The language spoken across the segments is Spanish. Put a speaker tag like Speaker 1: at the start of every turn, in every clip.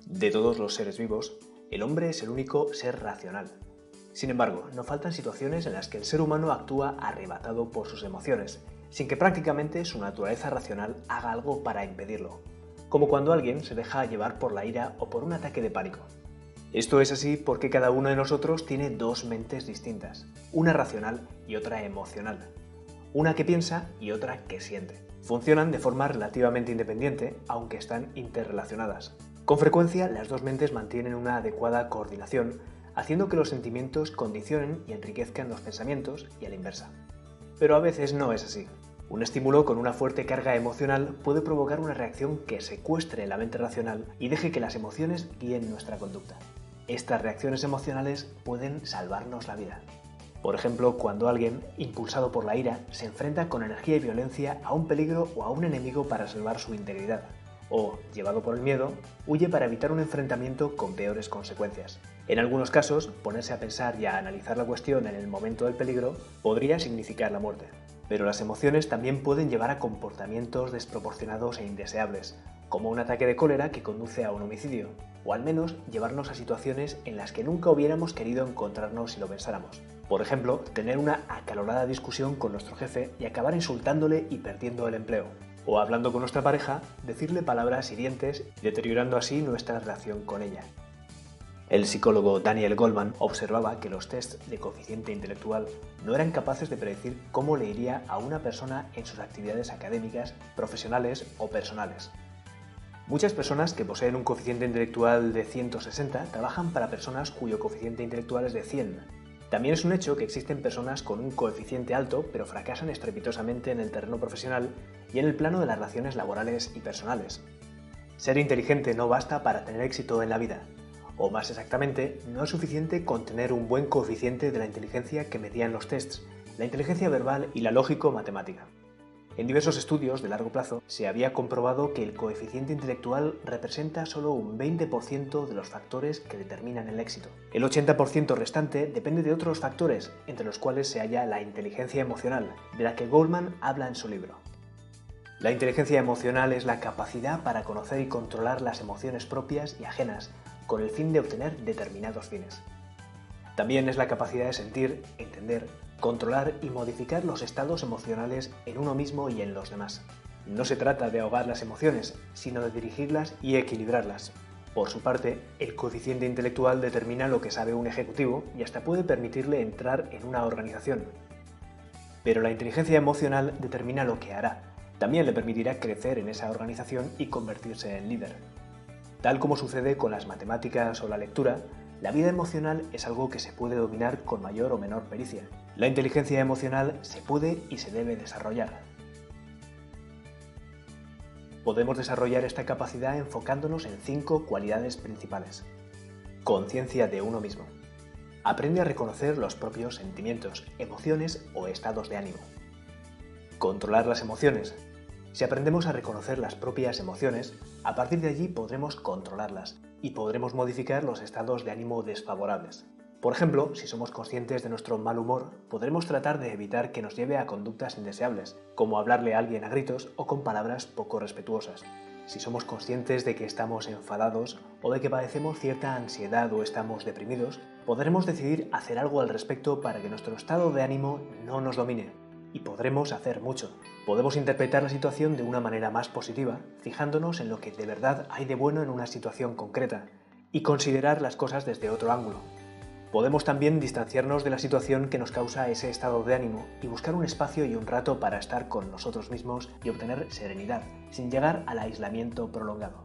Speaker 1: De todos los seres vivos, el hombre es el único ser racional. Sin embargo, no faltan situaciones en las que el ser humano actúa arrebatado por sus emociones, sin que prácticamente su naturaleza racional haga algo para impedirlo, como cuando alguien se deja llevar por la ira o por un ataque de pánico. Esto es así porque cada uno de nosotros tiene dos mentes distintas, una racional y otra emocional, una que piensa y otra que siente. Funcionan de forma relativamente independiente, aunque están interrelacionadas. Con frecuencia, las dos mentes mantienen una adecuada coordinación, haciendo que los sentimientos condicionen y enriquezcan los pensamientos y a la inversa. Pero a veces no es así. Un estímulo con una fuerte carga emocional puede provocar una reacción que secuestre la mente racional y deje que las emociones guíen nuestra conducta. Estas reacciones emocionales pueden salvarnos la vida. Por ejemplo, cuando alguien, impulsado por la ira, se enfrenta con energía y violencia a un peligro o a un enemigo para salvar su integridad. O, llevado por el miedo, huye para evitar un enfrentamiento con peores consecuencias. En algunos casos, ponerse a pensar y a analizar la cuestión en el momento del peligro podría significar la muerte. Pero las emociones también pueden llevar a comportamientos desproporcionados e indeseables, como un ataque de cólera que conduce a un homicidio, o al menos llevarnos a situaciones en las que nunca hubiéramos querido encontrarnos si lo pensáramos. Por ejemplo, tener una acalorada discusión con nuestro jefe y acabar insultándole y perdiendo el empleo. O hablando con nuestra pareja, decirle palabras hirientes y deteriorando así nuestra relación con ella. El psicólogo Daniel Goleman observaba que los tests de coeficiente intelectual no eran capaces de predecir cómo le iría a una persona en sus actividades académicas, profesionales o personales. Muchas personas que poseen un coeficiente intelectual de 160 trabajan para personas cuyo coeficiente intelectual es de 100. También es un hecho que existen personas con un coeficiente alto pero fracasan estrepitosamente en el terreno profesional y en el plano de las relaciones laborales y personales. Ser inteligente no basta para tener éxito en la vida, o más exactamente, no es suficiente con tener un buen coeficiente de la inteligencia que medían los tests, la inteligencia verbal y la lógico-matemática. En diversos estudios de largo plazo se había comprobado que el coeficiente intelectual representa solo un 20% de los factores que determinan el éxito. El 80% restante depende de otros factores, entre los cuales se halla la inteligencia emocional, de la que Goleman habla en su libro. La inteligencia emocional es la capacidad para conocer y controlar las emociones propias y ajenas, con el fin de obtener determinados fines. También es la capacidad de sentir, entender, controlar y modificar los estados emocionales en uno mismo y en los demás. No se trata de ahogar las emociones, sino de dirigirlas y equilibrarlas. Por su parte, el coeficiente intelectual determina lo que sabe un ejecutivo y hasta puede permitirle entrar en una organización. Pero la inteligencia emocional determina lo que hará. También le permitirá crecer en esa organización y convertirse en líder. Tal como sucede con las matemáticas o la lectura, la vida emocional es algo que se puede dominar con mayor o menor pericia. La inteligencia emocional se puede y se debe desarrollar. Podemos desarrollar esta capacidad enfocándonos en 5 cualidades principales. Conciencia de uno mismo. Aprende a reconocer los propios sentimientos, emociones o estados de ánimo. Controlar las emociones. Si aprendemos a reconocer las propias emociones, a partir de allí podremos controlarlas y podremos modificar los estados de ánimo desfavorables. Por ejemplo, si somos conscientes de nuestro mal humor, podremos tratar de evitar que nos lleve a conductas indeseables, como hablarle a alguien a gritos o con palabras poco respetuosas. Si somos conscientes de que estamos enfadados o de que padecemos cierta ansiedad o estamos deprimidos, podremos decidir hacer algo al respecto para que nuestro estado de ánimo no nos domine. Y podremos hacer mucho. Podemos interpretar la situación de una manera más positiva, fijándonos en lo que de verdad hay de bueno en una situación concreta, y considerar las cosas desde otro ángulo. Podemos también distanciarnos de la situación que nos causa ese estado de ánimo y buscar un espacio y un rato para estar con nosotros mismos y obtener serenidad, sin llegar al aislamiento prolongado.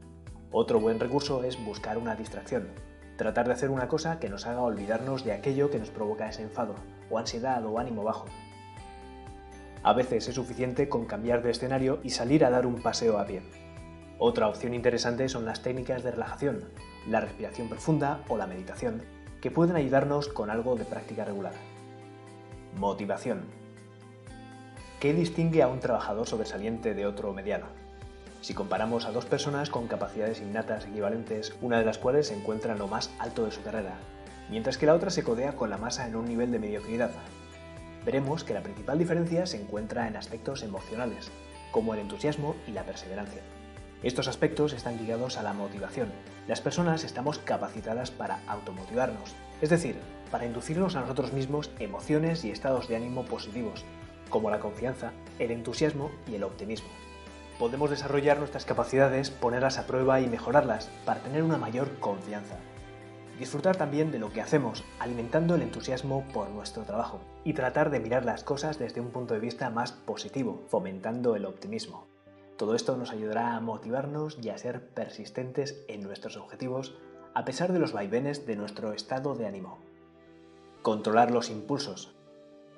Speaker 1: Otro buen recurso es buscar una distracción. Tratar de hacer una cosa que nos haga olvidarnos de aquello que nos provoca ese enfado, o ansiedad o ánimo bajo. A veces es suficiente con cambiar de escenario y salir a dar un paseo a pie. Otra opción interesante son las técnicas de relajación, la respiración profunda o la meditación, que pueden ayudarnos con algo de práctica regular. Motivación. ¿Qué distingue a un trabajador sobresaliente de otro mediano? Si comparamos a dos personas con capacidades innatas equivalentes, una de las cuales se encuentra en lo más alto de su carrera, mientras que la otra se codea con la masa en un nivel de mediocridad, veremos que la principal diferencia se encuentra en aspectos emocionales, como el entusiasmo y la perseverancia. Estos aspectos están ligados a la motivación. Las personas estamos capacitadas para automotivarnos, es decir, para inducirnos a nosotros mismos emociones y estados de ánimo positivos, como la confianza, el entusiasmo y el optimismo. Podemos desarrollar nuestras capacidades, ponerlas a prueba y mejorarlas para tener una mayor confianza. Disfrutar también de lo que hacemos, alimentando el entusiasmo por nuestro trabajo, y tratar de mirar las cosas desde un punto de vista más positivo, fomentando el optimismo. Todo esto nos ayudará a motivarnos y a ser persistentes en nuestros objetivos a pesar de los vaivenes de nuestro estado de ánimo. Controlar los impulsos.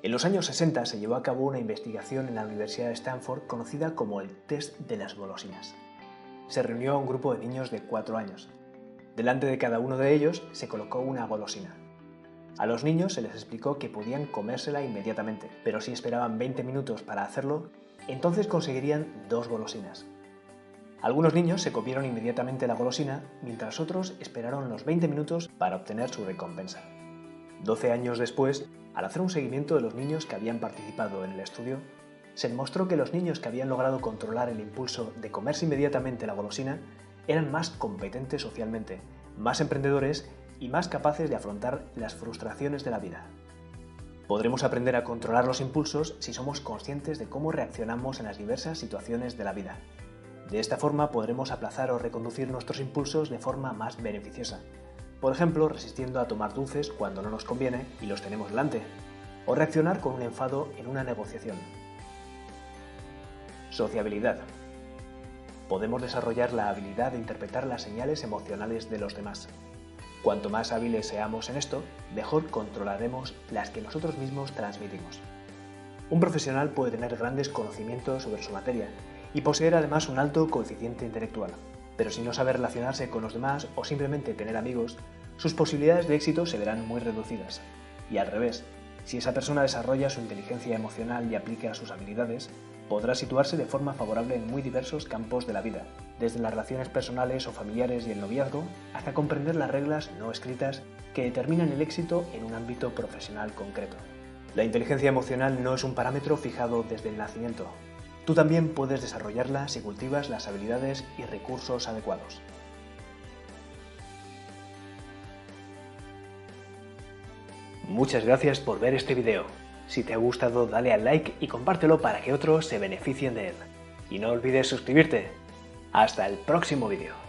Speaker 1: En los años 60 se llevó a cabo una investigación en la Universidad de Stanford conocida como el test de las golosinas. Se reunió a un grupo de niños de 4 años. Delante de cada uno de ellos se colocó una golosina. A los niños se les explicó que podían comérsela inmediatamente, pero si esperaban 20 minutos para hacerlo, entonces conseguirían 2 golosinas. Algunos niños se comieron inmediatamente la golosina, mientras otros esperaron los 20 minutos para obtener su recompensa. 12 años después, al hacer un seguimiento de los niños que habían participado en el estudio, se demostró que los niños que habían logrado controlar el impulso de comerse inmediatamente la golosina eran más competentes socialmente, más emprendedores y más capaces de afrontar las frustraciones de la vida. Podremos aprender a controlar los impulsos si somos conscientes de cómo reaccionamos en las diversas situaciones de la vida. De esta forma podremos aplazar o reconducir nuestros impulsos de forma más beneficiosa. Por ejemplo, resistiendo a tomar dulces cuando no nos conviene y los tenemos delante, o reaccionar con un enfado en una negociación. Sociabilidad. Podemos desarrollar la habilidad de interpretar las señales emocionales de los demás. Cuanto más hábiles seamos en esto, mejor controlaremos las que nosotros mismos transmitimos. Un profesional puede tener grandes conocimientos sobre su materia y poseer además un alto coeficiente intelectual, pero si no sabe relacionarse con los demás o simplemente tener amigos, sus posibilidades de éxito se verán muy reducidas. Y al revés, si esa persona desarrolla su inteligencia emocional y aplica sus habilidades, podrá situarse de forma favorable en muy diversos campos de la vida, desde las relaciones personales o familiares y el noviazgo, hasta comprender las reglas no escritas que determinan el éxito en un ámbito profesional concreto. La inteligencia emocional no es un parámetro fijado desde el nacimiento. Tú también puedes desarrollarla si cultivas las habilidades y recursos adecuados. Muchas gracias por ver este video. Si te ha gustado, dale al like y compártelo para que otros se beneficien de él. Y no olvides suscribirte. Hasta el próximo vídeo.